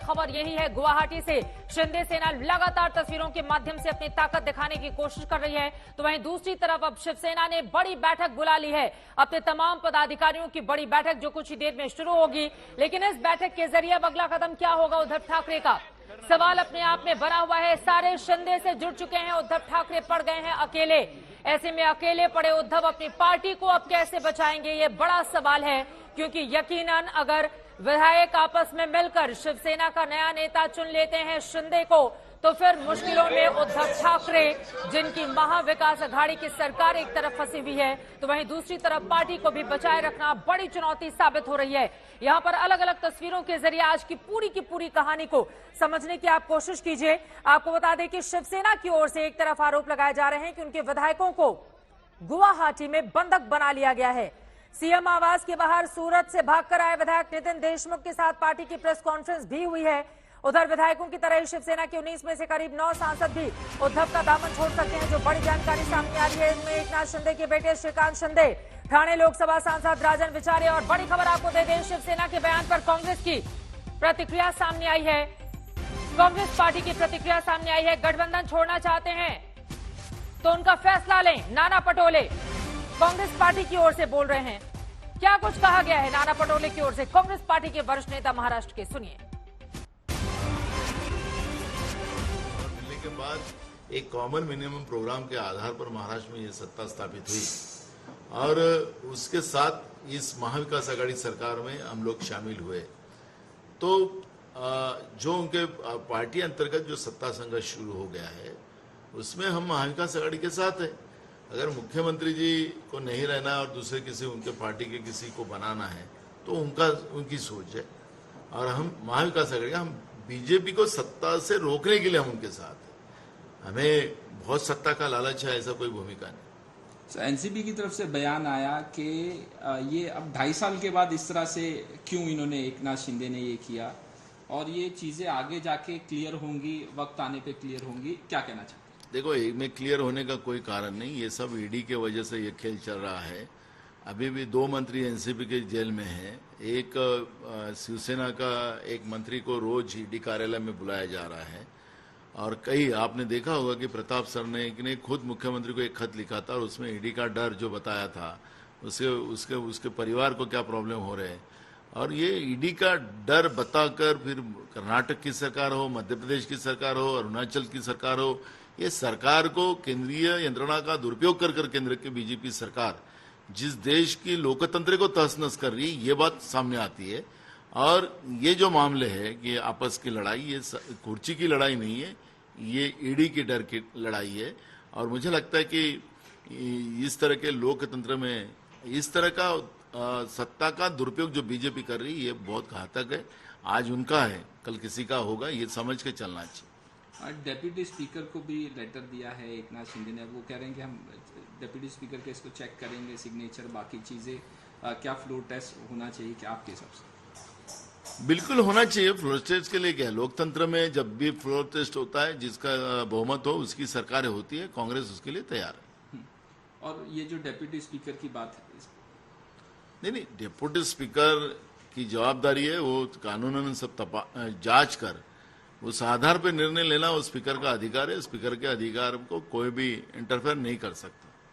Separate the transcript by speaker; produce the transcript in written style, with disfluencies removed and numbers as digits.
Speaker 1: खबर यही है गुवाहाटी से। शिंदे सेना लगातार तस्वीरों के माध्यम से अपनी ताकत दिखाने की कोशिश कर रही है, तो वहीं दूसरी तरफ अब शिवसेना ने बड़ी बैठक बुला ली है, अपने तमाम पदाधिकारियों की बड़ी बैठक जो कुछ ही देर में शुरू होगी। लेकिन इस बैठक के जरिए अब अगला कदम क्या होगा उद्धव ठाकरे का, सवाल अपने आप में बना हुआ है। सारे शिंदे से जुड़ चुके हैं, उद्धव ठाकरे पड़ गए हैं अकेले। ऐसे में अकेले पड़े उद्धव अपनी पार्टी को अब कैसे बचाएंगे, ये बड़ा सवाल है। क्योंकि यकीनन अगर विधायक आपस में मिलकर शिवसेना का नया नेता चुन लेते हैं शिंदे को, तो फिर मुश्किलों में उद्धव ठाकरे, जिनकी महाविकास अघाड़ी की सरकार एक तरफ फंसी हुई है, तो वहीं दूसरी तरफ पार्टी को भी बचाए रखना बड़ी चुनौती साबित हो रही है। यहां पर अलग अलग तस्वीरों के जरिए आज की पूरी कहानी को समझने की आप कोशिश कीजिए। आपको बता दें कि शिवसेना की ओर से एक तरफ आरोप लगाए जा रहे हैं कि उनके विधायकों को गुवाहाटी में बंधक बना लिया गया है। सीएम आवास के बाहर सूरत से भागकर आए विधायक नितिन देशमुख के साथ पार्टी की प्रेस कॉन्फ्रेंस भी हुई है। उधर विधायकों की तरह ही शिवसेना के 19 में से करीब 9 सांसद भी उद्धव का दामन छोड़ सकते हैं, जो बड़ी जानकारी सामने आ रही है। इनमें एकनाथ शिंदे के बेटे श्रीकांत शिंदे, ठाणे लोकसभा सांसद राजन विचारे, और बड़ी खबर आपको दे दें, शिवसेना के बयान पर कांग्रेस की प्रतिक्रिया सामने आई है। कांग्रेस पार्टी की प्रतिक्रिया सामने आई है। गठबंधन छोड़ना चाहते हैं तो उनका फैसला लें, नाना पटोले कांग्रेस पार्टी की ओर से बोल रहे हैं। क्या कुछ कहा गया है नाना पटोले की ओर से, कांग्रेस पार्टी के वरिष्ठ नेता महाराष्ट्र के, सुनिए।
Speaker 2: मिलने के बाद एक कॉमन मिनिमम प्रोग्राम के आधार पर महाराष्ट्र में ये सत्ता स्थापित हुई और उसके साथ इस महाविकास आघाड़ी सरकार में हम लोग शामिल हुए। तो जो उनके पार्टी अंतर्गत जो सत्ता संघर्ष शुरू हो गया है, उसमें हम महाविकास आघाड़ी के साथ है। अगर मुख्यमंत्री जी को नहीं रहना और दूसरे किसी उनके पार्टी के किसी को बनाना है तो उनकी सोच है, और हम महाविकास आघाड़ी, हम बीजेपी को सत्ता से रोकने के लिए हम उनके साथ हैं। हमें बहुत सत्ता का लालच है, ऐसा कोई भूमिका नहीं।
Speaker 3: एनसीपी की तरफ से बयान आया कि ये अब 2.5 साल के बाद इस तरह से क्यों इन्होंने, एकनाथ शिंदे ने ये किया, और ये चीजें आगे जाके क्लियर होंगी, वक्त आने पे क्लियर होंगी, क्या कहना चाहते हैं?
Speaker 2: देखो, में क्लियर होने का कोई कारण नहीं, ये सब ईडी के वजह से ये खेल चल रहा है। अभी भी 2 मंत्री एनसीपी के जेल में हैं। एक शिवसेना का एक मंत्री को रोज ईडी कार्यालय में बुलाया जा रहा है, और कई आपने देखा होगा कि प्रताप सरनाईक ने खुद मुख्यमंत्री को एक खत लिखा था और उसमें ईडी का डर जो बताया था, उसके परिवार को क्या प्रॉब्लम हो रहे हैं। और ये ईडी का डर बताकर फिर कर्नाटक की सरकार हो, मध्य प्रदेश की सरकार हो, अरुणाचल की सरकार हो, ये सरकार को केंद्रीय यंत्रणा का दुरुपयोग कर केंद्र की बीजेपी सरकार जिस देश की लोकतंत्र को तहस नहस कर रही है, ये बात सामने आती है। और ये जो मामले है कि आपस की लड़ाई, ये कुर्सी की लड़ाई नहीं है, ये ईडी के डर की लड़ाई है। और मुझे लगता है कि इस तरह के लोकतंत्र में इस तरह का सत्ता का दुरुपयोग जो बीजेपी कर रही है, ये बहुत घातक है। आज उनका है, कल किसी का होगा, ये समझ के चलना चाहिए।
Speaker 3: डेप्यूटी स्पीकर को भी लेटर दिया है एकनाथ शिंदे ने, वो कह रहे हैं कि हम डेप्यूटी स्पीकर के इसको चेक करेंगे, सिग्नेचर बाकी चीजें, क्या फ्लोर टेस्ट होना चाहिए क्या आपके हिसाब से?
Speaker 2: बिल्कुल होना चाहिए। फ्लोर टेस्ट के लिए क्या, लोकतंत्र में जब भी फ्लोर टेस्ट होता है, जिसका बहुमत हो उसकी सरकारें होती है, कांग्रेस उसके लिए तैयार है।
Speaker 3: और ये जो डेप्यूटी स्पीकर की बात है,
Speaker 2: नहीं, डेप्यूटी स्पीकर की जवाबदारी है, वो कानूनन सब जांच कर उस आधार पर निर्णय लेना वो स्पीकर का अधिकार है। स्पीकर के अधिकार को कोई भी इंटरफेयर नहीं कर सकता।